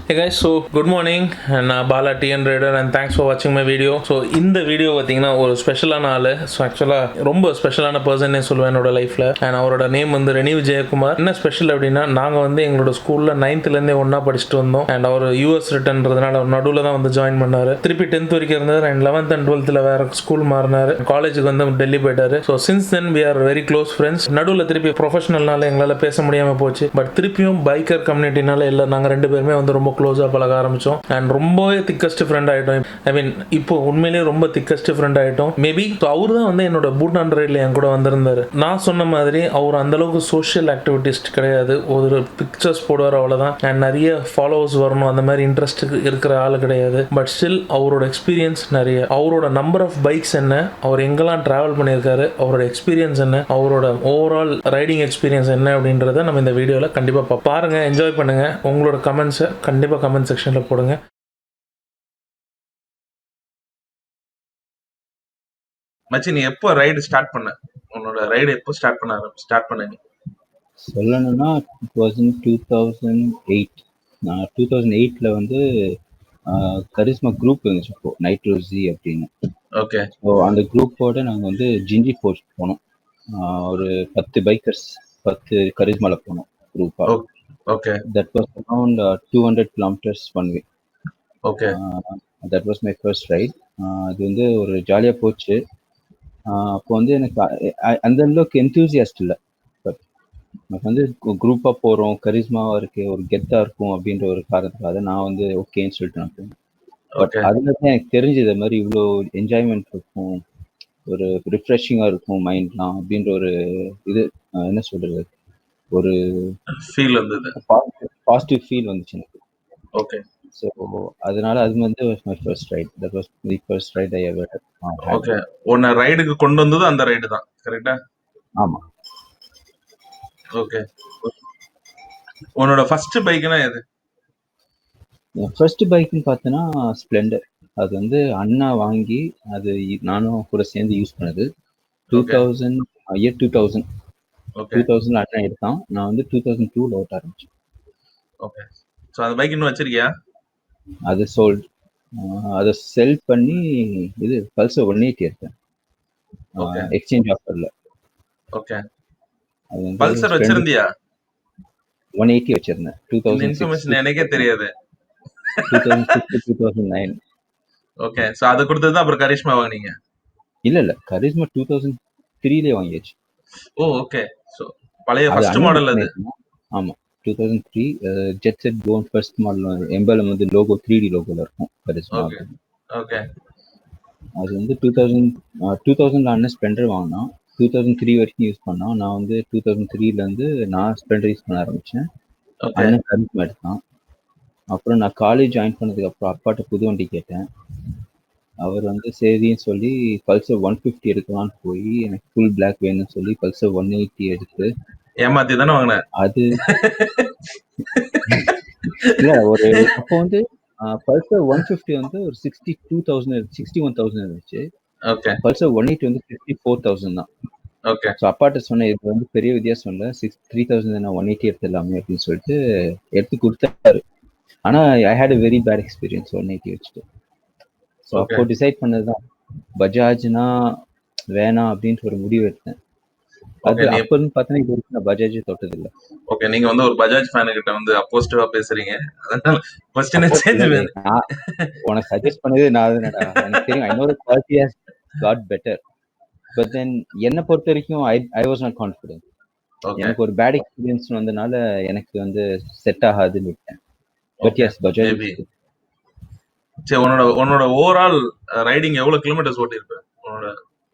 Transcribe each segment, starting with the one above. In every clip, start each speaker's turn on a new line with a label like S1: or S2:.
S1: Hey guys, so good morning and BalaTNrider and thanks for watching my video. So இந்த video பார்த்தீங்கன்னா ஒரு ஸ்பெஷலான ஆள். ஸோ ஆக்சுவலாக ரொம்ப ஸ்பெஷலான பர்சனே சொல்லுவேன் என்னோட லைஃப்பில். அண்ட் அவரோட நேம் வந்து ரெனிவ் ஜெயக்குமார். என்ன ஸ்பெஷல் அப்படின்னா நாங்கள் வந்து எங்களோட ஸ்கூலில் 9th ஒன்றா படிச்சுட்டு வந்தோம். அண்ட் அவர் யூஎஸ் ரிட்டர்ன்றதுனால அவர் நடுவில் தான் வந்து ஜாயின் பண்ணார். திருப்பி 10th வரைக்கும் இருந்தார் அண்ட் 11th and 12th வேறு ஸ்கூல் மாறினார். காலேஜுக்கு வந்து டெல்லி போயிட்டார். So since then we are very close friends. நடுவில் திருப்பி ப்ரொஃபஷனல்னால எங்களால் பேச முடியாமல் போச்சு. பட் திருப்பியும் பைக்கர் கம்யூனிட்டினால இல்லை நாங்கள் ரெண்டு பேருமே வந்து ரொம்ப க்ளோஸாக பழக ஆரம்பித்தோம் அண்ட் ரொம்பவே திக்கஸ்ட் ஃப்ரெண்ட் ஆகிட்டோம். ஐ மீன் இப்போ உண்மையிலேயே ரொம்ப திக்கஸ்ட் ஃப்ரெண்ட் ஆகிட்டோம். மேபி ஸோ அவர் தான் வந்து என்னோட BalaTNriderல என் கூட வந்திருந்தார். நான் சொன்ன மாதிரி அவர் அந்தளவுக்கு சோஷியல் ஆக்டிவிட்டிஸ்ட் கிடையாது. ஒரு பிக்சர்ஸ் போடுவார் அவ்வளோதான். அண்ட் நிறைய ஃபாலோவர்ஸ் வரணும் அந்த மாதிரி இன்ட்ரெஸ்ட் இருக்கிற ஆள் கிடையாது. பட் ஸ்டில் அவரோட எக்ஸ்பீரியன்ஸ் நிறைய. அவரோட நம்பர் ஆஃப் பைக்ஸ் என்ன, அவர் எங்கெல்லாம் ட்ராவல் பண்ணியிருக்காரு, அவரோட எக்ஸ்பீரியன்ஸ் என்ன, அவரோட ஓவரால் ரைடிங் எக்ஸ்பீரியன்ஸ் என்ன அப்படின்றத நம்ம இந்த வீடியோவில் கண்டிப்பாக பாருங்கள், என்ஜாய் பண்ணுங்கள். உங்களோட கமெண்ட்ஸை கண்டிப்பாக கமெண்ட் செக்ஷனில் போடுங்க.
S2: மச்சி, நீ எப்போ ரைடு ஸ்டார்ட் பண்ண? உன்னோட ரைடு எப்போ ஸ்டார்ட் பண்ண நீ?
S3: சொல்லணும்னா இட் வாஸ் இன் 2008. நான் 2008ல வந்து கரிஸ்மா குரூப் இருந்துச்சு, இப்போ நைட்ரோசி அப்படின்னு.
S2: ஓகே.
S3: ஸோ அந்த குரூப்போட நாங்கள் வந்து ஜிஞ்சி ஃபோர்ஸ் போனோம். ஒரு 10 பைக்கர்ஸ் 10 கரிஸ்மாவில் போனோம் குரூப்பாக.
S2: Okay.
S3: That was around 200 kilometers one way.
S2: Okay.
S3: That was my first right. அது வந்து ஒரு ஜாலியாக போச்சு. அப்போ வந்து எனக்கு அந்த அளவுக்கு என்தூசியாஸ்ட் இல்லை. பட் எனக்கு வந்து குரூப்பாக போகிறோம், கரிஸ்மாவாக இருக்கு, ஒரு கெத்தாக இருக்கும் அப்படின்ற ஒரு காரணத்துக்காக நான் வந்து ஓகேன்னு சொல்லிட்டு நான் போனேன். பட் அதுல தான் எனக்கு தெரிஞ்சது மாதிரி இவ்வளோ என்ஜாய்மெண்ட் இருக்கும், ஒரு ரிஃப்ரெஷிங்காக இருக்கும் மைண்ட்லாம் அப்படின்ற ஒரு இது என்ன சொல்றது, ஒரு
S2: ஃபீல் வந்தது,
S3: பாசிட்டிவ் ஃபீல் வந்துச்சு எனக்கு.
S2: ஓகே.
S3: ஸோ அதனால அது வந்து my first ride. That was the first ride I ever had.
S2: Okay. உன்னை ரைடுக்கு கொண்டு வந்தது அந்த ரைடு தான், கரெக்ட்டா?
S3: ஆமா.
S2: ஓகே. உன்னோட ஃபர்ஸ்ட் பைக்னா எது?
S3: ஃபர்ஸ்ட் பைக்னு பார்த்தோன்னா ஸ்ப்ளெண்டர். அது வந்து அண்ணா வாங்கி அது நானும் கூட சேர்ந்து யூஸ் பண்ணது. 2000 அண்ணா எடுத்தான். நான் வந்து 2002ல ஓட்ட ஆரம்பிச்சேன்.
S2: ஓகே. ஸோ அந்த பைக் இன்னும் வச்சிருக்கியா?
S3: அது சோல்ட். அதை செல் பண்ணி இது பல்சர் 180 எடுத்தேன் எக்ஸ்சேஞ்ச் ஆஃபர்ல.
S2: ஓகே. பல்சர் வச்சிருந்தியா?
S3: 180 வச்சிருந்தேன்.
S2: 2006 எனக்கே தெரியாது.
S3: 2009.
S2: ஓகே. சோ அது கொடுத்தது தான் அப்புறம் கரிஷ்மா வாங்குனீங்க?
S3: இல்ல கரிஷ்மா 2003லே வாங்கியாச்சு.
S2: Oh okay. சோ பழைய ஃபர்ஸ்ட் மாடல் அது.
S3: ஆமா 2003 jet set go first model. Emblem வந்து லோகோ 3D லோகோல இருக்கும் கரிஷ்மா.
S2: ஓகே.
S3: அது வந்து 2000ல அண்ணன் ஸ்ப்ளெண்டர் வாங்கினான். 2003 வரைக்கும் யூஸ் பண்ணான். நான் வந்து 2003ல இருந்து நான் ஸ்ப்ளெண்டர் யூஸ் பண்ண ஆரம்பிச்சேன். அண்ணன் கரிஷ்மா எடுத்தான். அப்புறம் நான் காலேஜ் ஜாயின் பண்ணதுக்கு அப்புறம் அப்பாட்ட புது வண்டி கேட்டேன். அவர் வந்து சரின்னு சொல்லி பல்சர் 150 எடுக்கலான்னு போய் எனக்கு ஃபுல் பிளாக் வேணும்னு சொல்லி பல்சர் 180 எடுத்து
S2: ஏமாத்தி தானே வாங்கினேன்.
S3: அது இல்ல ஒரு அப்போ வந்து பல்சர் 150 வந்து ஒரு 61,000 இருந்துச்சு. பல்சர் 180 வந்து 54,000 தான்.
S2: ஓகே.
S3: ஸோ அப்பாட்ட சொன்னேன், இது வந்து பெரிய வித்தியாசம் இல்லை, 3,000 நான் 180 எடுத்துடலாமே அப்படின்னு சொல்லிட்டு எடுத்து கொடுத்தாரு. ஆனா I had a very bad experience 180 வச்சுட்டு. ஸோ அப்போ டிசைட் பண்ணதுதான் பஜாஜ்னா வேணாம் அப்படின்ட்டு ஒரு முடிவு எடுத்தேன். அது அப்பன்னு பார்த்தா இது வரைக்கும் நான் பஜாஜே தொட்டது இல்லை.
S2: ஓகே. நீங்க வந்து ஒரு பஜாஜ் ஃபேன் கிட்ட வந்து அப்போசிட்டிவா பேசுறீங்க. அதனால क्वेश्चन சேஞ்ச் வேணும்.
S3: உனக்கு சஜஸ்ட் பண்ணதே நான் தானடா. எனக்கு தெரியும் I know the quality has got better. But then என்ன பொறுத்த வரைக்கும் ஐ வாஸ் நாட் கான்ஃபிடென்ட். எனக்கு ஒரு பேட் எக்ஸ்பீரியன்ஸ் வந்தனால எனக்கு வந்து செட் ஆகாதுன்னு விட்டேன். But yes Bajaj.
S2: சரி, உன்னோட ஓவரால் ரைடிங் எவ்வளவு கிலோமீட்டர்ஸ் ஓட்டிருப்ப? உன்னோட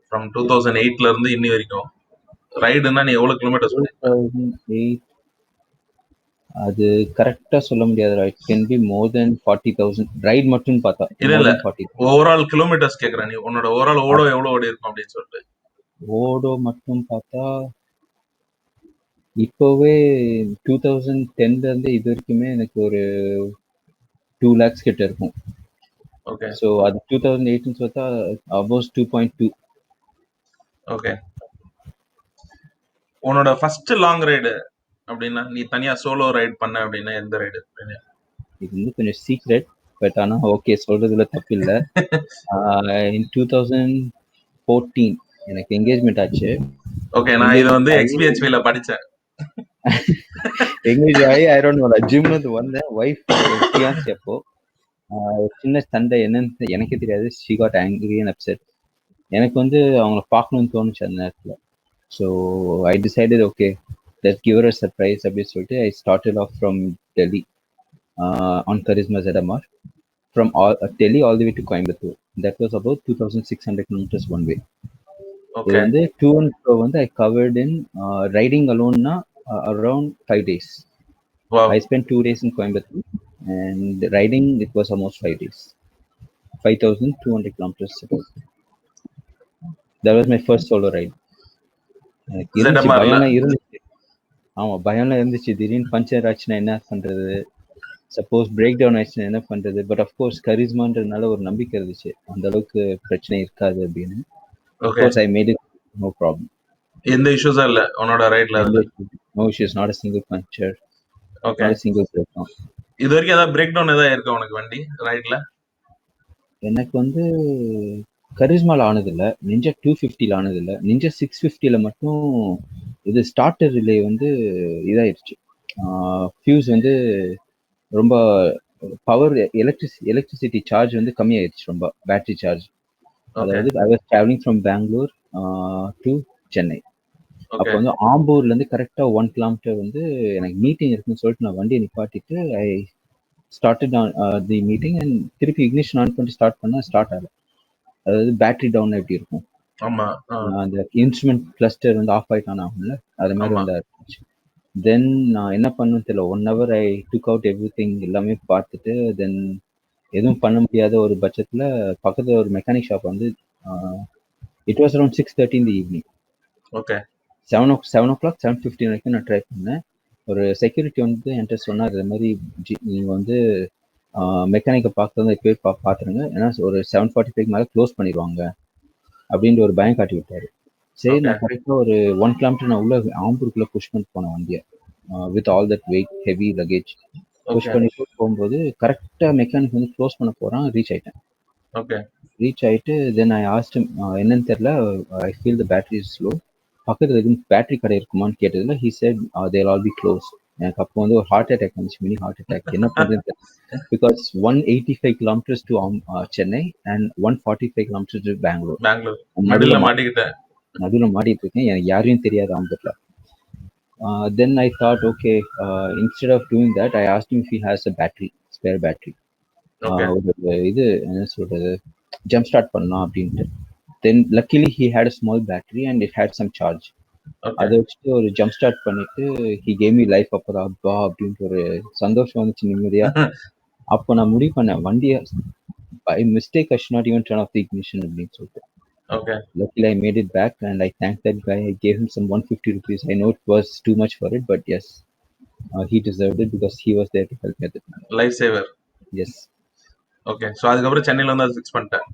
S2: ஃப்ரம் 2008ல இருந்து இன்னி வரைக்கும் ரைடுனா நீ எவ்வளவு கிலோமீட்டர்ஸ் ஓட்டிருப்ப?
S3: 2008 அது கரெக்டா சொல்ல முடியாது. It can be more then 40,000 right மட்டும் பார்த்தா.
S2: இல்ல ஓவரால் கிலோமீட்டர்ஸ் கேக்குறேன். நீ உன்னோட ஓவரால் ஓடோ எவ்வளவு ஓடி இருக்கும் அப்படின்னு சொல்லிட்டு.
S3: ஓடோ மட்டும் பார்த்தா இப்போவே 2010ல இருந்து இது வரைக்குமே எனக்கு ஒரு 2 lakhs கிட்ட இருக்கும்.
S2: ஓகே.
S3: சோ அது 2018 பார்த்தா அபோவ் 2.2.
S2: ஓகே. உன்னோட ஃபர்ஸ்ட் லாங் ரைடு அப்படின்னா நீ தனியா சோலோ ரைட் பண்ண அப்படின்னா எந்த ரைடு?
S3: இது வந்து கொஞ்சம் சீக்ரெட், பட் ஆனா ஓகே சொல்றதுல தப்பு இல்லை. இன் 2014 எனக்கு என்கேஜ்மெண்ட் ஆச்சு.
S2: ஓகே, நான் இதை வந்து XPHV-ல படிச்சேன்.
S3: என்கேஜ் ஆகி ஐ டோன்ட் நோ, ஜிம்ல இருந்து வந்தேன். ஒய்ஃப் ஃபியான்சி அப்போ ஒரு சின்ன சண்டை என்னன்னு எனக்கே தெரியாது. She got angry and upset. எனக்கு வந்து அவங்கள பார்க்கணும்னு தோணுச்சு அந்த நேரத்தில். So I decided okay let's give her a surprise அப்படின்னு சொல்லிட்டு I started off from Delhi on charisma ZMR from Delhi all the way to Coimbatore. That was about 2,600 kilometers one way. இது
S2: ஓகே,
S3: வந்து to and fro வந்து I covered in riding alone na around 5 days.
S2: wow,
S3: I spent 2 days in Coimbatore and riding it was almost 5 days. 5,200 kilometers about. That was my first solo ride. எனக்கு இருந்துச்சு,
S2: ZMR-ல
S3: பயம்லாம் இருந்துச்சு. ஆமா, பயம்லாம் இருந்துச்சு. திடீர்னு puncture ஆச்சுன்னா என்ன பண்றது, சப்போஸ் பிரேக் டவுன் ஆயிடுச்சுன்னா என்ன பண்றது. பட் அஃப்கோர்ஸ் கரிஸ்மான்றதுனால ஒரு நம்பிக்கை இருந்துச்சு, அந்த அளவுக்கு பிரச்சனை இருக்காது அப்படின்னு.
S2: Okay,
S3: of course I made it, no problem.
S2: எந்த இஷ்யூஸும் இல்லை உன்னோட ரைட்ல அதுல?
S3: No issues, not a single puncture,
S2: okay,
S3: not a single breakdown.
S2: இது வரைக்கும் ஏதாவது பிரேக் டவுன் ஏதாவது இருக்கா உனக்கு வண்டி ரைட்ல?
S3: எனக்கு வந்து கரிஸ்மால ஆனதில்லை, நிஞ்சா 250ல ஆனதில்லை. நிஞ்சா 650ல மட்டும் இது ஸ்டார்டர் ரிலே வந்து இதாயிடுச்சு. ஃபியூஸ் வந்து ரொம்ப பவர், எலக்ட்ரிசிட்டி சார்ஜ் வந்து கம்மியாயிடுச்சு ரொம்ப, பேட்டரி சார்ஜ்.
S2: ஓகே,
S3: அதாவது I was travelling from Bangalore to Chennai. அப்போ
S2: ஓகே,
S3: வந்து ஆம்பூர்ல இருந்து கரெக்டா 1 கிலோமீட்டர் வந்து எனக்கு மீட்டிங் இருக்குன்னு சொல்லிட்டு நான் வண்டியை நிப்பாட்டிட்டு I started the meeting and திருப்பி இக்னிஷன் ஆன் பண்ணிட்டு ஸ்டார்ட் பண்ணா ஸ்டார்ட் ஆகல. அதாவது பேட்டரி டவுன் எப்படி இருக்கும்,
S2: ஆமா,
S3: அந்த இன்ஸ்ட்ருமெண்ட் கிளஸ்டர் வந்து ஆஃப் ஆயிட்டான் ஆகும்ல, அது மாதிரி
S2: ஆமா,
S3: வந்து ஆச்சு. தென் நான் என்ன பண்ணுன்னு தெரியல, 1 hour ஐ டுக் அவுட் எவ்ரி திங், எல்லாமே பார்த்துட்டு தென் எதுவும் பண்ண முடியாத ஒரு பட்சத்தில் பக்கத்தில் ஒரு மெக்கானிக் ஷாப் வந்து it was around 6:30 in the evening.
S2: Okay,
S3: 7 o'clock 7:15 வரைக்கும் நான் ட்ரை பண்ணேன். ஒரு செக்யூரிட்டி வந்து என்கிட்ட சொன்னார், இது மாதிரி நீங்கள் வந்து மெக்கானிக்கை பார்க்குறது போய் பார்த்துருங்க, ஏன்னா ஒரு 7:45 மேலே க்ளோஸ் பண்ணிடுவாங்க அப்படின்ற ஒரு பயம் காட்டி விட்டாரு. சரி,
S2: ஓகே,
S3: நான் கரெக்டாக ஒரு 1 கிலோமீட்டர் நான் உள்ள ஆம்பூருக்குள்ளே புஷ் பண்ணிட்டு போனேன் வண்டியை, with all that weight heavy luggage push
S2: okay,
S3: பண்ணிட்டு போகும்போது கரெக்டாக மெக்கானிக் வந்து க்ளோஸ் பண்ண போகிறான். ரீச் ஆயிட்டேன்.
S2: ஓகே,
S3: ரீச் ஆயிட்டு தென் ஐ ஆஸ்ட் என்னன்னு தெரியல, I feel the battery is slow, பக்கத்தில் எதுவும் பேட்டரி கடை இருக்குமான்னு கேட்டதில் he said they'll all be close. எனக்கு அப்போ வந்து ஒரு ஹார்ட் அட்டாக் வந்துச்சு, மினி ஹார்ட் அட்டாக். என்ன பண்ணுறதுன்னு தெரியல, because 185 kilometers to Chennai and 145 kilometers to Bangalore.
S2: Bangalore
S3: நடுவில்
S2: மாட்டிக்கிட்டேன்.
S3: நடுவில் மாட்டிட்டு இருக்கேன், எனக்கு யாரையும் தெரியாது ஆம்பூர்ல. Then I thought, okay, instead of doing that, I asked him if he has a battery, spare battery.
S2: Okay,
S3: ஒரு இது என்ன சொல்றது, ஜம்ப் ஸ்டார்ட் பண்ணலாம் அப்படின்ட்டு. Then luckily he had a small battery and it had some charge.
S2: Okay,
S3: அதை வச்சுட்டு ஒரு jump start பண்ணிட்டு ஹி கேம் மீ லைஃப். அப்பதான் அப்பா அப்படின்ட்டு ஒரு சந்தோஷம் வந்துச்சு, நிம்மதியா. அப்போ நான் முடிவு பண்ணேன், வண்டியை by mistake I should not even turn off the ignition அப்படின்னு சொல்லிட்டு.
S2: Okay,
S3: Luckily, I made it back and I thanked that guy. I gave him some 150 rupees. I know it was too much for it, but yes, he deserved it because he was there to help me at the time.
S2: Life saver.
S3: Yes.
S2: Okay, so அதுக்கப்புறம் சென்னையில் வந்து அதை fix பண்ணிட்டேன்.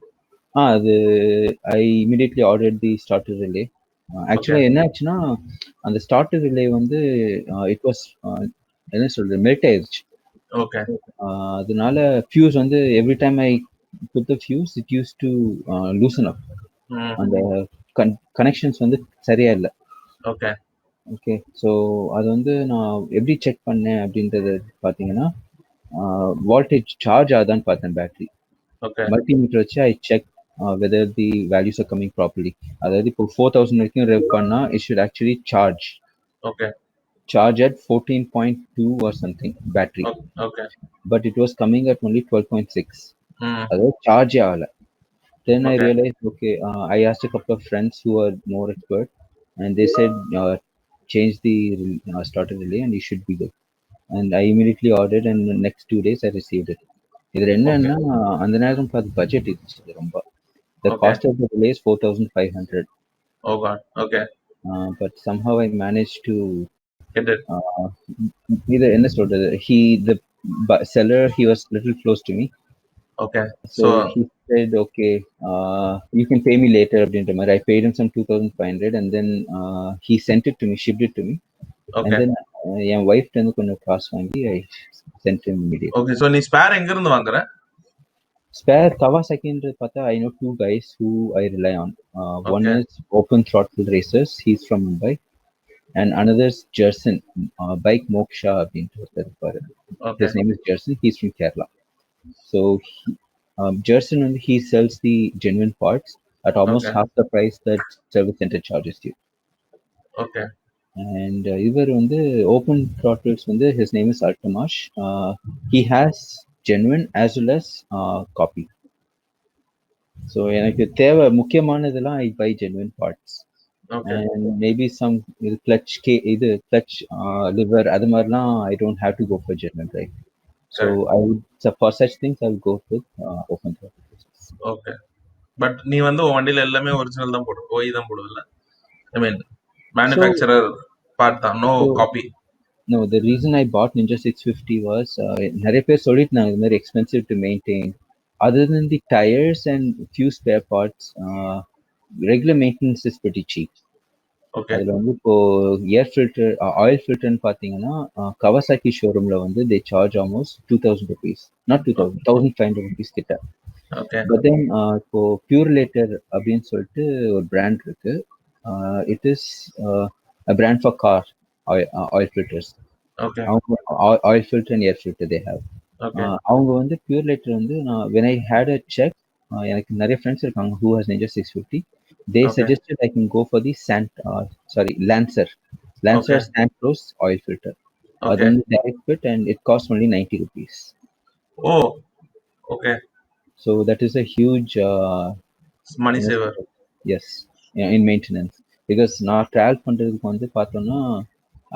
S3: அது I immediately ordered the starter relay. Actually, என்ன ஆச்சுன்னா அந்த starter relay வந்து இட் வாஸ் என்ன சொல்றது, மெல்ட் ஆயிடுச்சு.
S2: ஓகே,
S3: அதனால ஃபியூஸ் வந்து every time I put the fuse it use to loosen up. அந்த கனெக்ஷன்ஸ் வந்து சரியா இல்லை.
S2: ஓகே,
S3: ஓகே, ஸோ அது வந்து நான் எப்படி செக் பண்ணேன் அப்படின்றது பார்த்தீங்கன்னா, வால்டேஜ் சார்ஜ் ஆகுதான்னு பார்த்தேன் பேட்டரி.
S2: ஓகே,
S3: மல்டிமீட்டர் வச்சு I check whether the values are coming properly. அதாவது இப்போ 4000 வரைக்கும் ரெவ் பண்ணா it should actually
S2: okay,
S3: charge at 14.2 or something battery,
S2: okay,
S3: but it was coming at only 12.6.
S2: Hmm,
S3: அதாவது சார்ஜே ஆகலை. Then I
S2: Okay.
S3: realized, okay, I asked a couple of friends who are more expert, and they said, change the starter relay and you should be good. And I immediately ordered, and the next 2 days I received it. இதில் என்னன்னா அந்த நேரம் பார்த்து budget இருந்துச்சு ரொம்ப. The
S2: Okay.
S3: cost of the relay is 4,500.
S2: Oh God. Okay.
S3: But somehow I managed to
S2: Get it.
S3: இது என்ன சொல்றது, the seller, he was little close to me.
S2: Okay.
S3: So he said, okay, you can pay me later அப்படின்ற மாதிரி. I paid him some 2,500 and then he sent it to me, shipped it to me.
S2: Okay.
S3: And then என் ஒய்ஃப்ட்ட இருந்து கொஞ்சம் காசு வாங்கி I sent him immediately.
S2: Okay. So நீ spare எங்க இருந்து வாங்குற?
S3: Spare Kawasakiன்ற பார்த்தா I know two guys who I rely on. One
S2: Okay.
S3: is Open Throttle Racers, he's from Mumbai, and another is Jerson, Bike Moksha அப்படின்ட்டு ஒருத்தர் இருப்பாரு.
S2: Okay.
S3: His name is Jerson, he's from Kerala. So Jerson, he sells the genuine parts at almost
S2: Okay.
S3: half the price that service center charges you.
S2: Okay.
S3: And இவர் வந்து Open Throttles வந்து his name is Altamash. He has genuine as well as copy. So எனக்கு தேவை முக்கியமானதெல்லாம் I buy genuine parts
S2: okay.
S3: And maybe some இது clutch lever அது மாதிரிலாம் I don't have to go for genuine right so I would for such things I will go with open
S2: okay. But நீ வந்து உன் வண்டியில எல்லாமே original தான் போடுவ, ஓய் தான் போடுவல. ஐ மீன் மேனுஃபேக்சரர் பார்ட் தான், no copy.
S3: No, the reason I bought Ninja 650 was நிறைய பேர் சொல்லிட்டாங்க இது மாதிரி expensive to maintain. Other than the tires and few spare parts, regular maintenance is pretty cheap.
S2: Okay.
S3: அதுல வந்து இப்போ ஏர் ஃபில்டர் ஆயில் ஃபில்டர்னு பார்த்தீங்கன்னா கவாசாக்கி ஷோரூம்ல வந்து they charge almost 2000 rupees, not 2000, 1500 rupees கிட்ட.
S2: ஓகே.
S3: பட் தென் இப்போ பியூர்லேட்டர் அப்படின்னு சொல்லிட்டு ஒரு பிராண்ட் இருக்கு. It is brand for car oil filters.
S2: Okay.
S3: அவங்க oil filter and air filter they have.
S2: Okay.
S3: அவங்க வந்து பியூர்லேட்டர் வந்து நான் when I had a check, எனக்கு நிறைய ஃப்ரெண்ட்ஸ் இருக்காங்க who has Ninja 650. They
S2: Okay.
S3: suggested I can go for the Lancer
S2: Okay.
S3: Sandcross oil filter.
S2: Okay.
S3: Then direct fit and it costs only 90 rupees.
S2: Oh, okay.
S3: So that is a huge
S2: Money saver.
S3: yes, in maintenance. Because நான் travel பண்ணுறதுக்கு வந்து பார்த்தோம்னா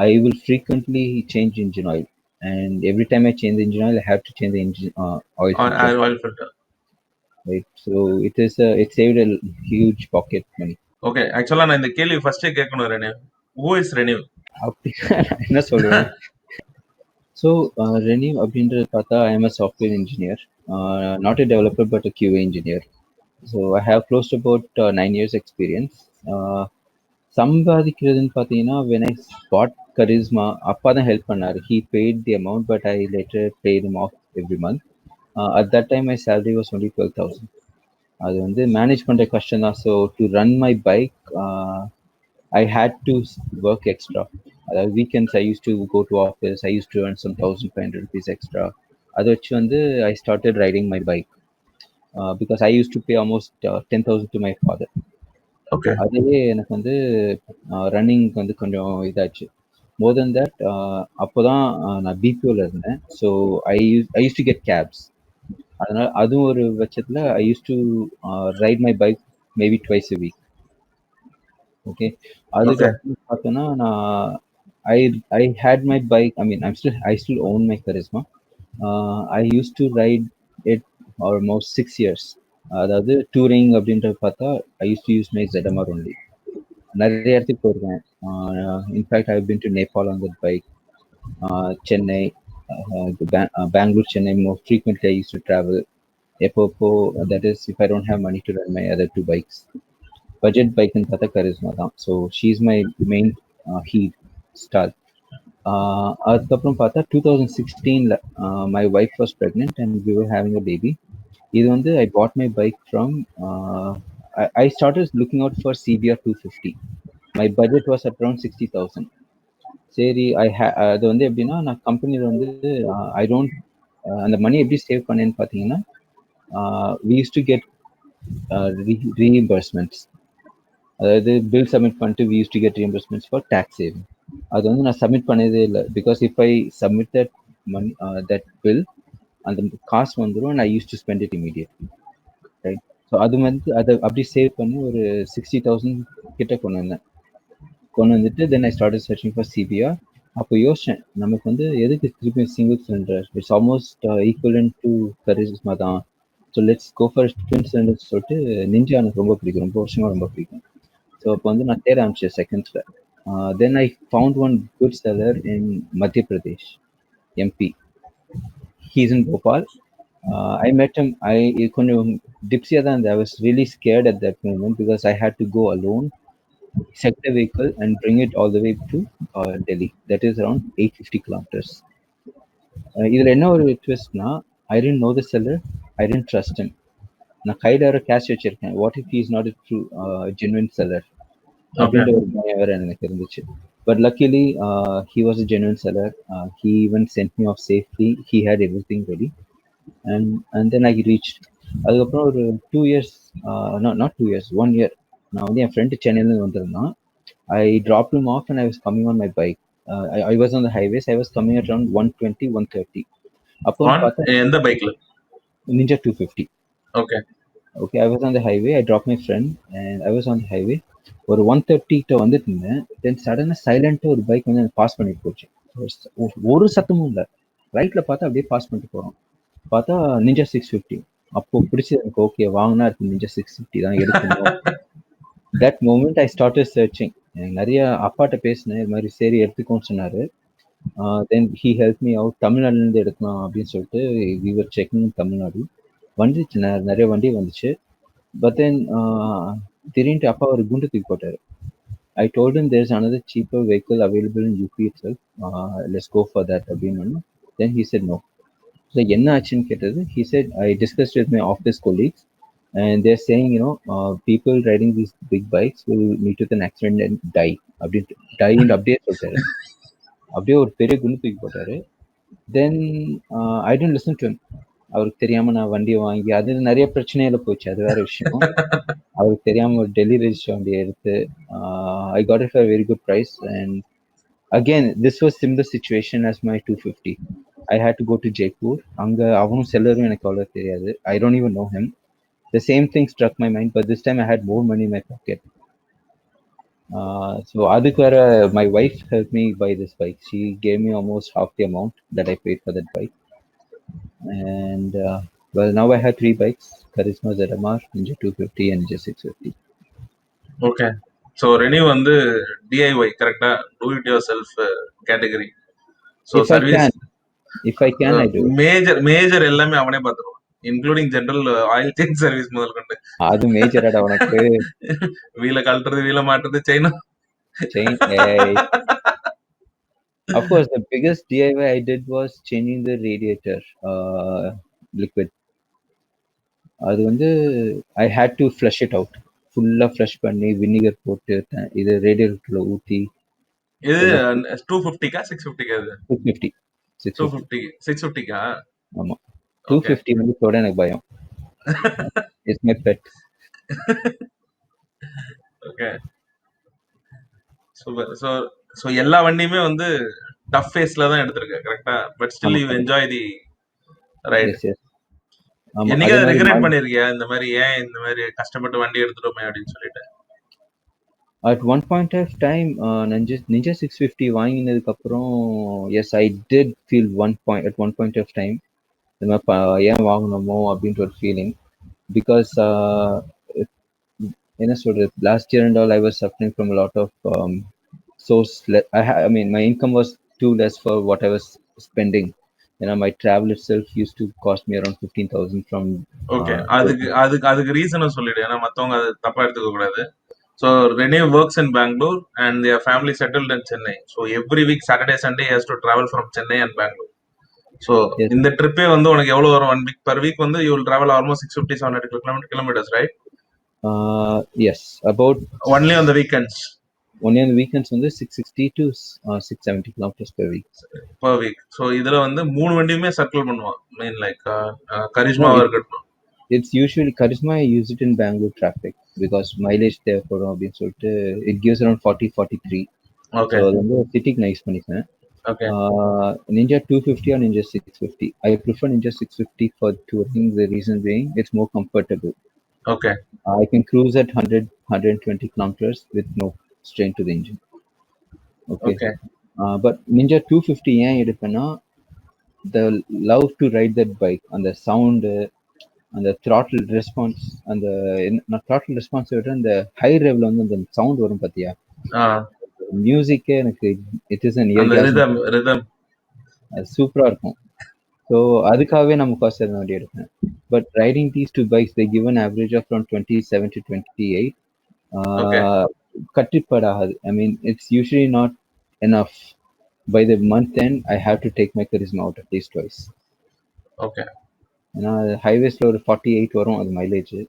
S3: I will frequently change engine oil. And every time I change the engine oil, I have to change the engine oil filter.
S2: Oil filter.
S3: Right. So it saved a huge pocket money.
S2: Okay. ஆக்சுவலா நான் இந்த கேள்வி ஃபர்ஸ்டே கேட்கணும் ரெனிவ். Who is Reneav?
S3: அப்படி என்ன சொல்லுவேன். So Reneav அப்படின்றது பார்த்தா I am a software engineer, not a developer but a QA engineer. So I have close to about 9 years experience. சம்பாதிக்கிறதுன்னு பார்த்தீங்கன்னா when I bought Charisma, அப்பா தான் ஹெல்ப் பண்ணார். He paid the amount but I later paid him off every month. At that time my salary was only 12,000. அது வந்து manage பண்ணுற கஷ்டம் தான். So to run my bike I had to work extra. அதாவது weekends I use to go to office, I use to earn some 1500 rupees extra. அதை வச்சு வந்து I started riding my bike because I use to pay almost 10,000 to my father.
S2: Okay.
S3: அதுவே எனக்கு வந்து running வந்து கொஞ்சம் இதாச்சு. மோர் தென் தட் அப்போதான் நான் பிபிஓவில் இருந்தேன். So I use to get cabs. அதனால அதுவும் ஒரு பட்சத்தில் I use to ride my bike maybe twice a week. Okay. அதுக்கப்புறம் பார்த்தோன்னா நான் I had my bike, I mean I still own my Karizma. I use to ride it almost 6 years. அதாவது touring அப்படின்றது பார்த்தா I use to use my ZMR only. நிறைய இடத்துக்கு போயிருக்கேன். In fact I been to Nepal on that bike. Chennai, Bangalore, Chennai, more frequently I used to travel. That is if I don't have money to run my other two bikes. Budget bike and Tata Charisma தான். So she's my main heat star. அதுக்கப்புறம் பார்த்தா 2016ல my wife was pregnant and we were having a baby. இது வந்து I bought my bike from I started looking out for CBR 250. My budget was around 60,000. சரி அது வந்து எப்படின்னா நான் கம்பெனியில் வந்து ஐ டோன்ட் அந்த மணி எப்படி சேவ் பண்ணேன்னு பார்த்தீங்கன்னா we use to get reimbursements. அதாவது பில் சப்மிட் பண்ணிட்டு we use to get reimbursements for tax saving. அது வந்து நான் சப்மிட் பண்ணதே இல்லை. Because if I submit that money that bill அந்த காசு வந்துடும் and I use to spend it immediately. Right. So அது வந்து அதை அப்படி சேவ் பண்ணி ஒரு 60,000 கிட்ட கொண்டு வந்துட்டு then I started searching for CBR. அப்போ யோசிச்சேன் நமக்கு வந்து எதுக்கு திருப்பி single cylinder, its almost equivalent to Karizma தான். So let's go for twin cylinder சொல்லிட்டு நிஞ்சா எனக்கு ரொம்ப பிடிக்கும், ரொம்ப வருஷமா ரொம்ப பிடிக்கும். ஸோ அப்போ வந்து நான் தேட ஆரம்பிச்சேன் செகண்ட்ஸில். Then I found one good seller in Madhya Pradesh, MP. He's in Bhopal. I met him. கொஞ்சம் டிப்ஸியாக தான் இருந்தேன். I was really scared at that moment because I had to go alone select a vehicle and bring it all the way to Delhi. That is around 850 kilometers. இதுல என்ன ஒரு ட்விஸ்ட்னா, I didn't know the seller, I didn't trust him. நான் கையில வேற cash வச்சிருக்கேன். What if he is not a true genuine seller
S2: okay.
S3: அப்படின்ற ஒரு பயம் வேற எனக்கு இருந்துச்சு. But luckily, he was a genuine seller. He even sent me off safely. He had everything ready. And then I reached. அதுக்கப்புறம் ஒரு 2 years, not 2 years, 1 year. நான் வந்து என் ஃப்ரெண்டு சென்னையிலேருந்து வந்திருந்தான். I dropped him off and I was coming on my bike. I was on the highways. I was coming at around 120, 130. அப்போ வந்து
S2: on
S3: பார்த்தா
S2: எந்த பைக்ல?
S3: Ninja 250.
S2: Okay.
S3: Okay, I was on the highway. I dropped my friend and I was on the highway. ஒரு 130 கிட்ட வந்துட்டு இருந்தேன். தென் சடனாக சைலண்டாக ஒரு பைக் வந்து பாஸ் பண்ணிட்டு போச்சு. ஒரு சத்தமும் இல்லை. ரைட்ல பார்த்தா அப்படியே பாஸ் பண்ணிட்டு போறோம். பார்த்தா நிஞ்சா 650. அப்போ பிடிச்சது எனக்கு. ஓகே, வாங்கினா இருக்கு நிஞ்சா 650 தான் எடுக்கணும். That moment I started searching. எனக்கு நிறைய அப்பாட்ட பேசினேன், இது மாதிரி சரி எடுத்துக்கோன்னு சொன்னாரு. Then he help me out. தமிழ்நாடுலேருந்து எடுக்கலாம் அப்படின்னு சொல்லிட்டு வி வர் செக்கிங் தமிழ்நாடு. வந்துச்சு, நிறைய வண்டி வந்துச்சு. பட் தென் திடீர்னு அப்பா ஒரு குண்டு தூக்கி போட்டாரு. I told him there's another cheaper vehicle available in UP itself. Let's go for that அப்படின்னு. Then he said no. So என்ன ஆச்சுன்னு கேட்டது. He said I discussed with my office colleagues and they're saying, people riding these big bikes will meet with an accident and die. அப்படின்ட்டு டைன்னு அப்படியே சொல்லிட்டாரு. அப்படியே ஒரு பெரிய குண்டு தூக்கி போட்டாரு. தென் I didn't listen to him. அவருக்கு தெரியாம நான் வண்டியை வாங்கி அது நிறைய பிரச்சனையில போச்சு. அது வேற விஷயம். அவருக்கு தெரியாம ஒரு டெல்லி ரெஜிஸ்டர் வண்டியை எடுத்து I got it for a very good price. And again, this was similar situation as my 250. I had to go to Jaipur. அங்க அவனும் செல்லரும் எனக்கு அவ்வளவு தெரியாது. I don't even know him. The same thing struck my mind, but this time I had more money in my pocket. So அதுக்கு வேற my wife helped me buy this bike. She gave me almost half the amount that I paid for that bike. And well, now I had 3 bikes: Charisma ZMR, Ninja 250 and Ninja 650.
S2: Okay. So renew வந்து DIY கரெக்டா, do it yourself category. So
S3: If I
S2: service
S3: can, I do it.
S2: Major எல்லாமே அவனே பார்த்துருவான், including general oil change service முதல் கொண்டு.
S3: அது மேஜராடா உனக்கு.
S2: வீல கழட்டுறது, வீல மாட்டுறது, chain.
S3: Of course, the biggest DIY I did was changing the radiator liquid. அது வந்து I had to flush it out. ஃபுல்லா ஃப்ளஷ் பண்ணி வினிகர் போட்டு இது ரேடியேட்டர்ல ஊத்தி.
S2: இது 250க்கா 650க்கா? இது
S3: 650.
S2: 250 650க்கா?
S3: ஆமா. 250 வந்து தொட எனக்கு பயம். It's my pet.
S2: Okay, super. So எல்லா வண்டியுமே வந்து டஃப் ஃபேஸ்ல தான் எடுத்திருக்கேன் கரெக்டா, but still you enjoy the ride.
S3: ஆமா.
S2: என்னைக்காவது ரிக்ரெட் பண்ணிருக்கியா, இந்த மாதிரி ஏன் இந்த மாதிரி கஷ்டப்பட்டு வண்டி எடுத்துட்டோமே அப்படின்னு சொல்லிட்டு?
S3: At one point of time, Ninja 650 வாங்கினதுக்கு அப்புறம் yes, I did feel at one point of time ஏன் வாங்கணுமோ அப்படின்ற ஒரு ஃபீலிங். பிகாஸ் என்ன சொல்றது, last year and all I was suffering from a lot of source. I mean, my income was too less for what I was spending. My travel itself used to cost me around 15,000 from.
S2: Okay, அதுக்கு ரீசனும் சொல்லிடு, ஏன்னா மத்தவங்க அது தப்பா எடுத்துக்க கூடாது. So Reneav works in Bangalore and their family settled in Chennai. So every week Saturday Sunday he has to travel from Chennai and Bangalore. So இந்த ட்ரிப்பே வந்து உனக்கு எவ்வளவு வரும்? 1 week per week வந்து you will travel almost 650-700 kilometers, right?
S3: Yes, about
S2: only on the weekends.
S3: Only on the weekends வந்து 660 to 670 kilometers per week.
S2: So இதுல வந்து மூணு வண்டியுமே சர்க்கிள் பண்ணுவான். மீன் லைக் கரிஷ்மாவா இருக்கட்டும்.
S3: It's usually Charisma. I use it in Bangalore traffic because mileage there for அப்படின்னு சொல்லிட்டு it gives around 40-43.
S2: Okay.
S3: So வந்து சிட்டிக்கு நான் யூஸ் பண்ணிப்பேன்.
S2: Okay.
S3: Ninja 250 or Ninja 650. I prefer Ninja 650 for touring. The reason being it's more comfortable.
S2: Okay.
S3: I can cruise at 100-120 kilometers with no strain to the engine. Okay. But Ninja 250 ஏன் எடுப்பேன்னா, the love to ride that bike, அந்த sound, அந்த throttle response, அந்த throttle response விட அந்த high ரெவ்ல வந்து அந்த sound வரும் பாத்தியா, மியூசிக்கே எனக்கு இட் இஸ் an
S2: rhythm
S3: அது சூப்பரா இருக்கும். ஸோ அதுக்காகவே நம்ம காசு வண்டி எடுப்பேன். But riding these two bikes they give an average of around 27 to 28. கட்டுப்படாது. I mean, it's usually not enough. By the month end, I have to take my charisma out at least twice.
S2: Okay.
S3: ஏன்னா ஹைவேஸ்ல ஒரு 48 வரும் அது mileage. அது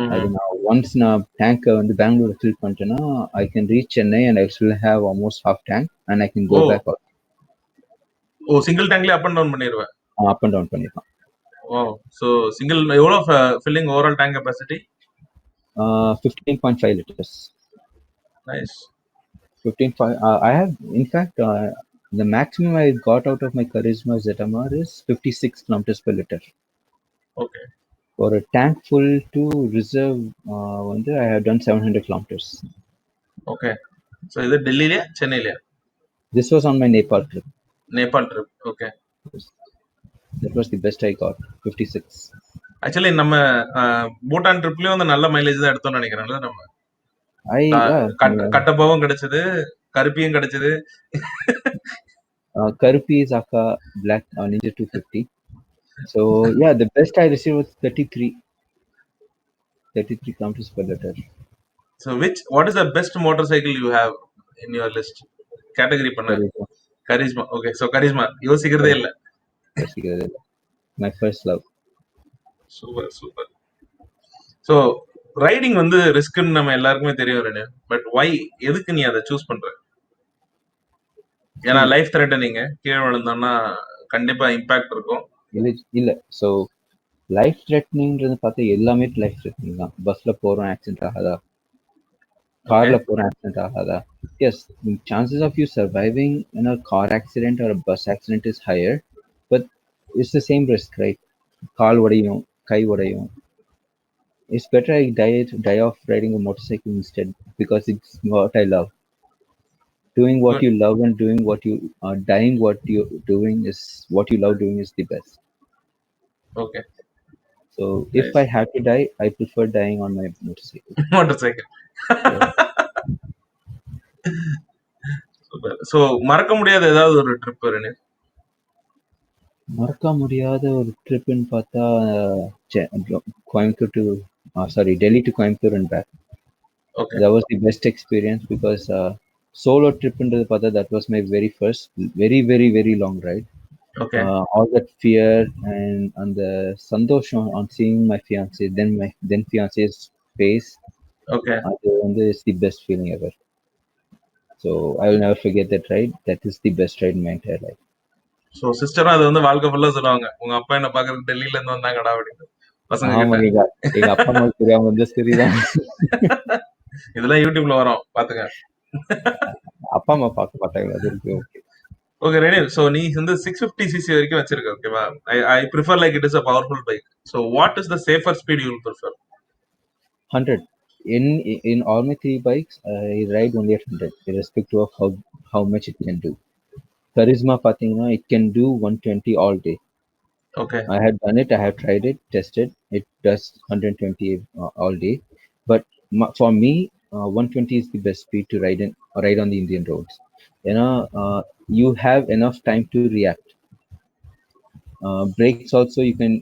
S2: ம்ஹ்ம்.
S3: நான் once நான் டேங்கை வந்து பெங்களூர் ஃபில் பண்ணிட்டேன்னா I can reach Chennai and I still have almost half tank and I can go
S2: oh!
S3: Back
S2: oh! Single டேங்க்லயே அப் அண்ட் டவுன் பண்ணிருவ.
S3: அப் அண்ட் டவுன் பண்ணிடலாம்.
S2: ஓ! சோ சிங்கிள் எவ்வளோ filling overall tank capacity?
S3: 15.5 liters.
S2: Nice.
S3: 15.5. I have, in fact, the maximum I got out of my Charisma ZMR is 56 kilometers per liter.
S2: Okay.
S3: For a tank full to reserve, I have done 700 kilometers.
S2: Okay. So இது டெல்லிலயா சென்னைலயா?
S3: This was on my Nepal trip.
S2: Nepal trip. Okay.
S3: That was the best I got, 56.
S2: Actually நம்ம பூட்டான் ட்ரிப்லயும் வந்து நல்ல mileage தான் எடுத்தோம்னு நினைக்கிறேன்ல நம்ம. கட்டப்பாவும் கிடைச்சது, கருப்பியும் கிடைச்சது.
S3: Karupi is Aka Black Ninja 250. So yeah, the best I received was 33 kilometers per liter.
S2: So what is the best motorcycle you have in your list? Category பண்ண. Charisma. Okay. So charisma யோசிக்கிறதே இல்ல.
S3: My first love.
S2: Super super. So riding வந்து ரிஸ்க்னு நம்ம எல்லாருக்குமே தெரியும் Rene. But why எதுக்கு நீ அதை choose பண்ற? ஏன்னா லைஃப் த்ரெட்டனிங், கீழே விழுந்தோம்னா கண்டிப்பா இம்பாக்ட் இருக்கும்.
S3: இல்ல ஸோ லைஃப் த்ரெட்னிங்கிறது பார்த்தா எல்லாமே லைஃப் த்ரெட்னிங் தான். பஸ்ல போறோம் ஆக்சிடென்ட் ஆகாதா, கார்ல போறோம் ஆக்சிடென்ட் ஆகாதா? Yes, chances of you surviving in a car accident or bus accident is higher, but it's the same risk, right? கால் உடையும், கை உடையும். It's better I die off riding a motorcycle instead because it's what I love. Doing what you love and doing what you are dying what you're doing is what you love doing is the best.
S2: Okay.
S3: So if I have to die, I prefer dying on my motorcycle.
S2: Motorcycle. Super. So மறக்க முடியாத ஏதாவது ஒரு trip Rene?
S3: மறக்க முடியாத ஒரு ட்ரிப்னு பார்த்தா Coimbatore to Delhi to Coimbatore and back.
S2: Okay.
S3: That was the best experience because solo trip into the Pata, that was my very first, very, very, very long ride.
S2: Okay.
S3: All that fear and the santosh on seeing my fiancée, then fiancee's face.
S2: Okay.
S3: That is the best feeling ever. So I will never forget that ride. That is the best ride in my entire life.
S2: So சிஸ்டரும் அது வந்து வாழ்க்கை ஃபுல்லா சொல்லுவாங்க, உங்க அப்பா என்ன பாக்குறதுக்கு டெல்லியில இருந்து வந்தாங்கடா அப்படின்னு பசங்க கிட்ட.
S3: எங்க அப்பா அம்மாவுக்கு தெரியாம வந்து சரிதான்.
S2: இதெல்லாம் யூடியூப்ல வரும் பாத்துங்க.
S3: அப்பா அம்மா பார்க்க மாட்டாங்க, அது இருக்கு. ஓகே
S2: ஓகே ரெனிவ், சோ நீ வந்து 650cc வரைக்கும் வச்சிருக்க, ஓகேவா? I prefer like it is a powerful bike. So what is the safer speed you will prefer?
S3: 100. In all my 3 bikes, I ride only at 100, irrespective of how much it can do. Charisma pathina, it can do 120 all day.
S2: Okay.
S3: I had done it, I have tried it, tested. It does 120 all day. But for me, 120 is the best speed to ride on the Indian roads. You have enough time to react. Brakes also you can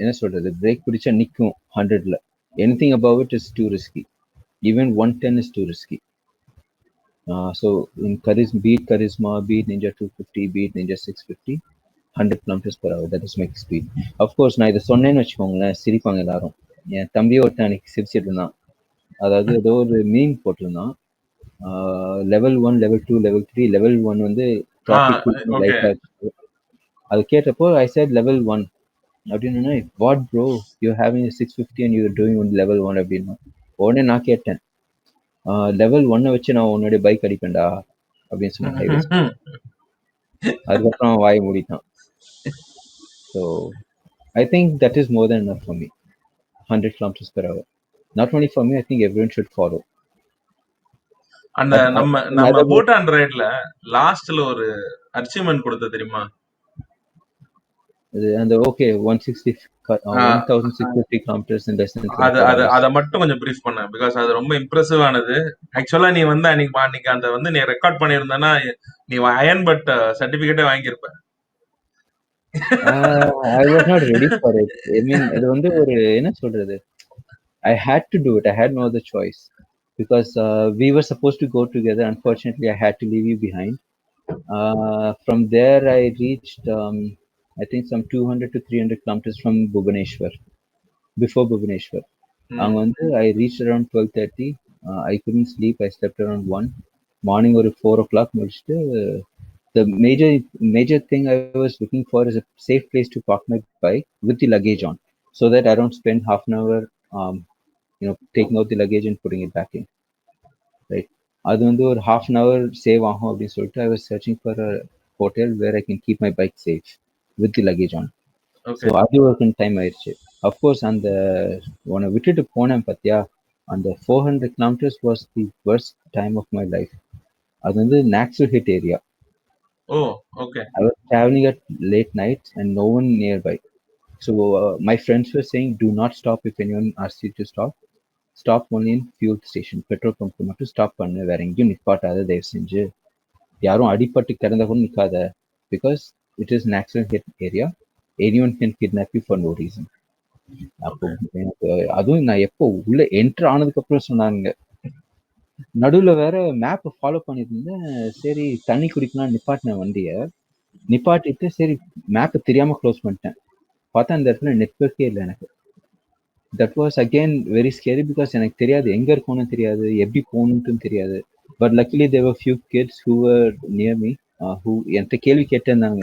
S3: என்ன சொல்றது, break பிடிச்சா நிக்கும் 100ல. Anything above it is too risky. Even 110 is too risky. So in Charisma, be it Ninja 250, be it Ninja 650, 100 kilometers per hour, that is my speed. Of course நான் இதை சொன்னேன்னு வச்சுக்கோங்களேன், சிரிப்பாங்க எல்லாரும். என் தம்பி ஒருத்தன் அன்னைக்கு சிரிச்சிட்டு இருந்தான். அதாவது ஏதோ ஒரு மீன் போட்டிருந்தான், level 1, level 2, level 3. level 1 வந்து அது கேட்டப்போ I said level 1 அப்படின்னு. what bro, you're having a 650 and you're doing level 1 அப்படின்னா. உடனே நான் கேட்டேன், level 1 வச்சு நான் உன்னுடைய பைக் அடிப்பேன்டா அப்படின்னு சொன்னேன். அதுக்கப்புறம் வாய் மூடிட்டான். So I think that is more than enough for me, 100 kilometers per hour. Not only for me, I think everyone should follow.
S2: அந்த நம்ம பூட்டான் ரைட்ல லாஸ்ட்ல ஒரு அச்சீவ்மென்ட் கொடுத்த தெரியுமா?
S3: அந்த okay 1650 kilometers in less than 24 hours.
S2: அத மட்டும் கொஞ்சம் பிரீஃப் பண்ண, பிகாஸ் அது ரொம்ப இம்ப்ரெசிவ் ஆனது. ஆக்சுவலா நீ வந்து அன்னைக்கு அந்த வந்து நீ ரெக்கார்ட் பண்ணியிருந்தனா நீ அயன் பட் சர்டிபிகேட்டே வாங்கியிருப்ப.
S3: I was not ready for it. I mean, இது வந்து ஒரு என்ன சொல்றது, I had to do it. I had no other choice because we were supposed to go together. Unfortunately, I had to leave you behind. From there, I reached, I think, some 200 to 300 kilometers from Bhubaneswar, before Bhubaneswar.
S2: ம்.
S3: I reached around 12:30. I couldn't sleep. I slept around 1. Morning or 4 o'clock. The major thing I was looking for is a safe place to park my bike with the luggage on, so that I don't spend half an hour, taking out the luggage and putting it back in. Right. அது வந்து ஒரு half an hour save ஆகும் அப்படின்னு சொல்லிட்டு I was searching for a hotel where I can keep my bike safe with the luggage on. So
S2: okay.
S3: அது ஒரு time ஆயிடுச்சு. Of course அந்த உன்னை விட்டுட்டு போனேன் பார்த்தியா, அந்த 400 kilometers was the worst time of my life. அது வந்து Naxville hit area.
S2: ஓ! ஓகே.
S3: I was traveling at late nights and no one nearby. So my friends were saying, do not stop if anyone asks you to stop. Stop only in fuel station. Petrol pump மட்டும் stop பண்ணு, வேற எங்கேயும் நிப்பாட்டாத தயவு செஞ்சு. யாரும் அடிபட்டு கிடந்தா கூட நிக்காத. Because it is an accident hit area. Anyone can kidnap you for no reason. அப்போ
S2: ஓகே.
S3: எனக்கு அதுவும் நான் எப்போ உள்ள என்டர் ஆனதுக்கு அப்புறம் சொன்னாங்க. நடுவுல வேற மேப் ஃபாலோ பண்ணிட்டு இருந்தேன். சரி தண்ணி குடிக்கலாம் நிப்பாட்டினேன் வண்டிய. நிப்பாட்டிட்டு சரி மேப் தெரியாம க்ளோஸ் பண்ணிட்டேன். பார்த்தா அந்த இடத்துல நெட்வொர்க்கே இல்லை எனக்கு. That was again very scary because எனக்கு தெரியாது எங்க இருக்கணும்னு தெரியாது, எப்படி போகணுன்ட்டு தெரியாது. But luckily there few kids who were near me, who என்கிட்ட கேள்வி கேட்டே இருந்தாங்க,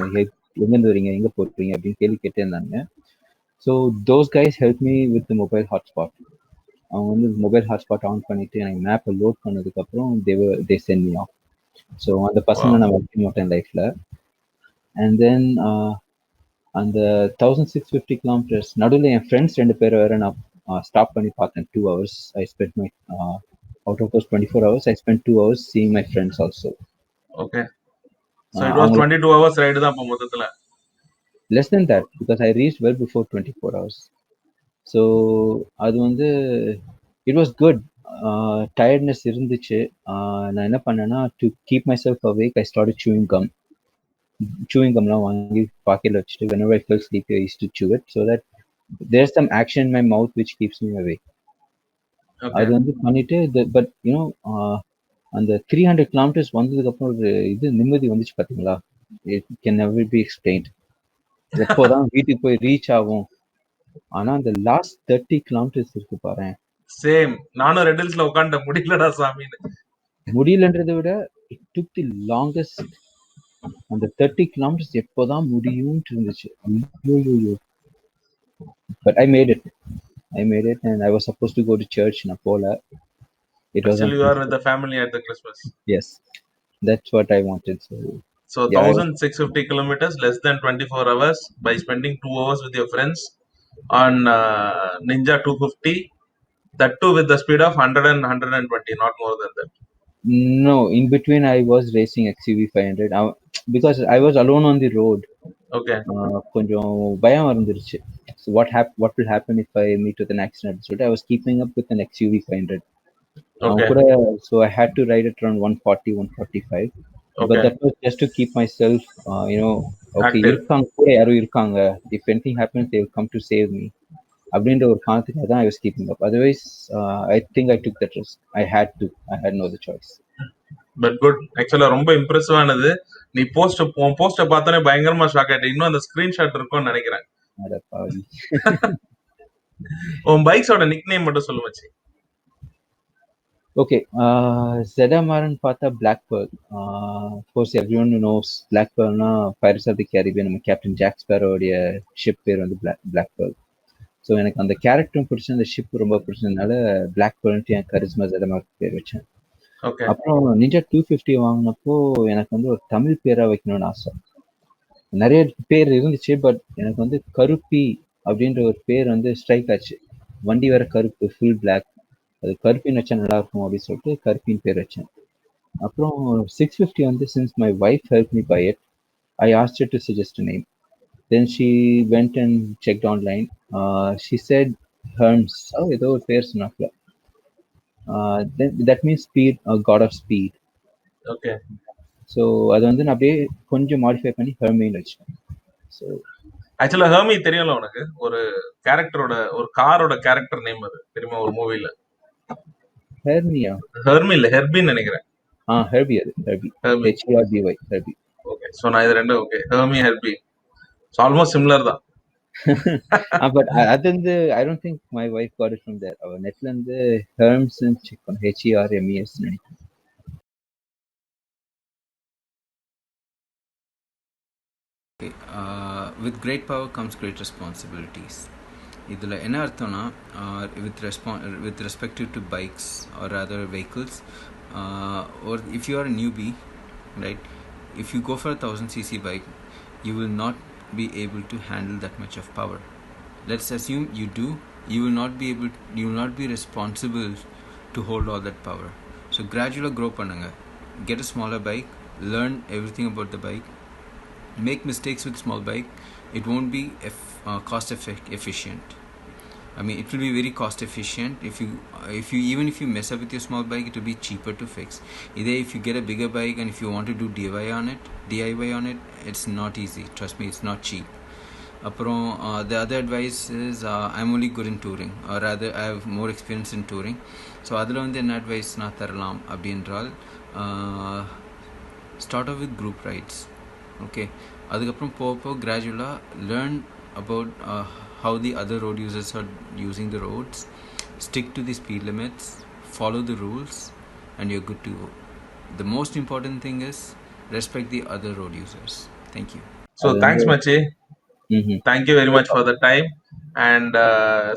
S3: எங்கேருந்து வரீங்க, எங்க போறீங்க அப்படின்னு கேள்வி கேட்டே இருந்தாங்க. So those guys help me with mobile hotspot. அவங்க வந்து மொபைல் ஹாட்ஸ்பாட் ஆன் பண்ணிட்டு எனக்கு மேப்பை லோட் பண்ணதுக்கப்புறம் they sent me off. So அந்த பசங்களை
S2: வாவ்!
S3: நான் வச்சுக்க மாட்டேன் லைஃப்ல. அண்ட் தென் அந்த 1650 கிலோமீட்டர்ஸ் நடுவில் என் ஃப்ரெண்ட்ஸ் 2 பேரை வேற நான் ஸ்டாப் பண்ணி பார்த்தேன். 2 hours I spend my out of those 24 hours I spent 2 hours seeing my friends also.
S2: Okay. So it was
S3: அவங்கள
S2: 22 ஹவர்ஸ் ரைடு தான் அப்போ மொத்தத்துல.
S3: less than that because I reached well before 24 hours. So அது வந்து it was good. Tiredness இருந்துச்சு. நான் என்ன பண்ணேன்னா to keep myself awake I started chewing gum. Chewing gumலாம் வாங்கி பாக்கெட்ல வச்சுட்டு whenever I felt sleepy I used to chew it so that there's some action in my mouth which keeps me awake.
S2: Okay.
S3: அது வந்து பண்ணிட்டு but you know அந்த 300 kilometres வந்ததுக்கு அப்புறம் ஒரு இது நிம்மதி வந்துச்சு பாத்தீங்களா, it can never be explained. எப்போதான் வீட்டுக்கு போய் ரீச் ஆகும். ஆனா அந்த லாஸ்ட் 30 கிலோமீட்டர்ஸ் இருக்கு பாரு,
S2: சேம். நானும் ரெட் ஹில்ஸ்ல உட்காந்துட்டேன் முடியலடா சாமின்னு.
S3: முடியலன்றதை விட இட் டுக் தி லாங்கஸ்ட். அந்த 30 கிலோமீட்டர்ஸ் எப்போதான் முடியும்னு இருந்துச்சு. But I made it and I was suppose to go to church. நான் போல. It
S2: But
S3: was
S2: still
S3: on
S2: you are with
S3: Tuesday.
S2: the family at the Christmas.
S3: Yes, that's what I wanted. So
S2: So
S3: yeah,
S2: 1650 kilometers, less than 24 hours by spending 2 hours with your friends on Ninja 250. That too with the speed of 100 and 120, not more than that.
S3: no, in between I was racing XUV 500 because I was alone on the road.
S2: Okay.
S3: கொஞ்சம் பயம் இருந்துருச்சு. So what will happen if I meet with an accident? So I was keeping up with an XUV 500.
S2: Okay.
S3: So I had to ride it around 140, 145. But
S2: Okay.
S3: that was just to keep myself, okay,
S2: Active.
S3: இருக்காங்க கூட யாரும் இருக்காங்க. If anything happens, they will come to save me. அப்படின்ற ஒரு காரணத்துக்காக தான் I was keeping up. Otherwise, I think I took that risk. I had no other choice.
S2: But good. Actually ரொம்ப impressive ஆனது. நீ உன் போஸ்ட பார்த்தோன்னே பயங்கரமா ஷாக் ஆயிட்டேன். இன்னும் அந்த ஸ்கிரீன்ஷாட் இருக்கும்னு நினைக்கிறேன்.
S3: அட பாவி.
S2: உன் பைக்ஸோட நிக் நேம் மட்டும் சொல்லு மச்சி.
S3: Okay, ZMRன்னு பார்த்தா Black Pearl. Of course, everyone knows Black Pearlனா Pirates of the Caribbean, நம்ம கேப்டன் ஜாக் ஸ்பேரோடைய ஷிப் பேர் வந்து Black Pearl. ஸோ எனக்கு அந்த கேரக்டரும் பிடிச்சி அந்த ஷிப் ரொம்ப பிடிச்சதுனால Black Pearlன்ட்டு என் கரிஸ்மா ZMR பேர் வச்சேன்.
S2: ஓகே.
S3: அப்புறம் நிஞ்சா 250 வாங்கினப்போ எனக்கு வந்து ஒரு தமிழ் பேரா வைக்கணும்னு ஆசை. நிறைய பேர் இருந்துச்சு, பட் எனக்கு வந்து கருப்பி அப்படின்ற ஒரு பேர் வந்து ஸ்ட்ரைக் ஆச்சு. வண்டி வேற கருப்பு, ஃபுல் பிளாக். அது கருப்பின்னு வச்சா நல்லா இருக்கும் அப்படின்னு சொல்லிட்டு கருப்பின்னு பேர் வச்சேன். அப்புறம் 650 வந்து since my wife help me by it, I asked her to suggest a name. Then she went and checked online. She said Hermes. ஏதோ ஒரு பேர் சொன்னாப்ல. That means speed, god of speed.
S2: Okay.
S3: So அது வந்து நான் அப்படியே கொஞ்சம் modify பண்ணி ஹெர்மின்னு வச்சேன். ஸோ
S2: ஆக்சுவலா ஹெர்மி தெரியும்ல உனக்கு? ஒரு கேரக்டரோட ஒரு காரோட கேரக்டர் நேம் அது. தெரியுமா ஒரு மூவில?
S3: ஹெர்னியா?
S2: ஹெர்மி இல்ல, ஹெர்பின்னு நெனைக்கிறேன்.
S3: ஹெர்பி அது. Herby.
S2: Hermy.
S3: HERBY Herby.
S2: Okay. So நான் இது 2 okay. Hermy, Herby. So almost similar தான்.
S3: பட் அது வந்து I don't think my wife got it from there. அவ நெட்ல இருந்து ஹெர்ம்ஸ் செக் பண்ண. HERMES நினைக்கிறேன்.
S4: With great power comes great responsibilities. இதில் என்ன அர்த்தம்னா with respect to bikes or rather vehicles, or if you are a newbie, right, if you go for a 1000cc bike, you will not be able to handle that much of power. Let's assume you do. You will not be responsible to hold all that power. So gradually grow பண்ணுங்க. Get a smaller bike, learn everything about the bike, make mistakes with small bike. It won't be cost efficient. I mean, it will be very cost efficient. If you mess up with your small bike, it will be cheaper to fix. Either if you get a bigger bike and if you want to do DIY on it, it's not easy. Trust me, it's not cheap. Aprom, the other advice is I'm only good in touring, or rather I have more experience in touring. So adula வந்து என்ன advice நான் தரலாம் அப்படின்றால், start off with group rides. Okay, அதுக்கப்புறம் போக gradually learn about how the other road users are using the roads, stick to the speed limits, follow the rules, and you're good to go. The most important thing is respect the other road users. Thank you.
S2: So thanks Machi. Thank you very much for the time. And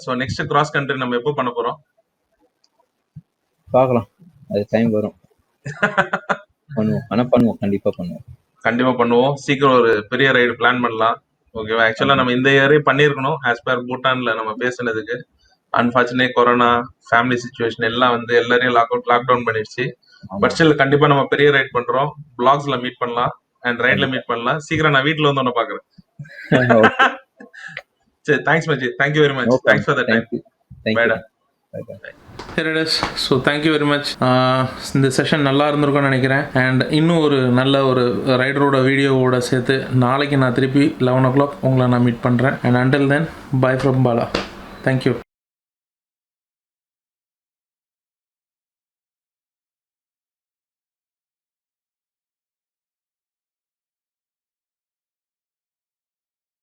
S2: so next cross country நம்ம எப்போ பண்ண போறோம்?
S3: பார்க்கலாம். அது time வரும். பண்ணுவோம்.
S2: கண்டிப்பா பண்ணுவோம். சீக்கிரம் ஒரு பெரிய ரைடு பிளான் பண்ணலாம். ஓகேவா? ஆக்சுவலா நம்ம இந்த இயரே பண்ணியிருக்கணும் ஆஸ் பர் பூட்டான்ல நம்ம பேசுனதுக்கு. அன்பார்ச்சுனேட் கொரோனா, ஃபேமிலி சிச்சுவேஷன் எல்லாம் வந்து எல்லாரையும் லாக்டவுன் பண்ணிடுச்சு. பட் ஸ்டில் கண்டிப்பா நம்ம பெரிய ரைட் பண்றோம். பிளாக்ஸ்ல மீட் பண்ணலாம் அண்ட் ரைட்ல மீட் பண்ணலாம். சீக்கிரம் நான் வீட்ல வந்து உன்னை பாக்குறேன். சரி, தேங்க்ஸ் மச்சி. Thank you very much. Thanks for the time. பைடா.
S1: Here it is. So thank you very much. இந்த செஷன் நல்லா இருந்திருக்கும்னு நினைக்கிறேன். அண்ட் இன்னும் ஒரு நல்ல ஒரு ரைடரோட வீடியோவோட சேர்த்து நாளைக்கு நான் திருப்பி 11 o'clock உங்களை நான் மீட் பண்ணுறேன். And until then, bye from Bala. Thank you.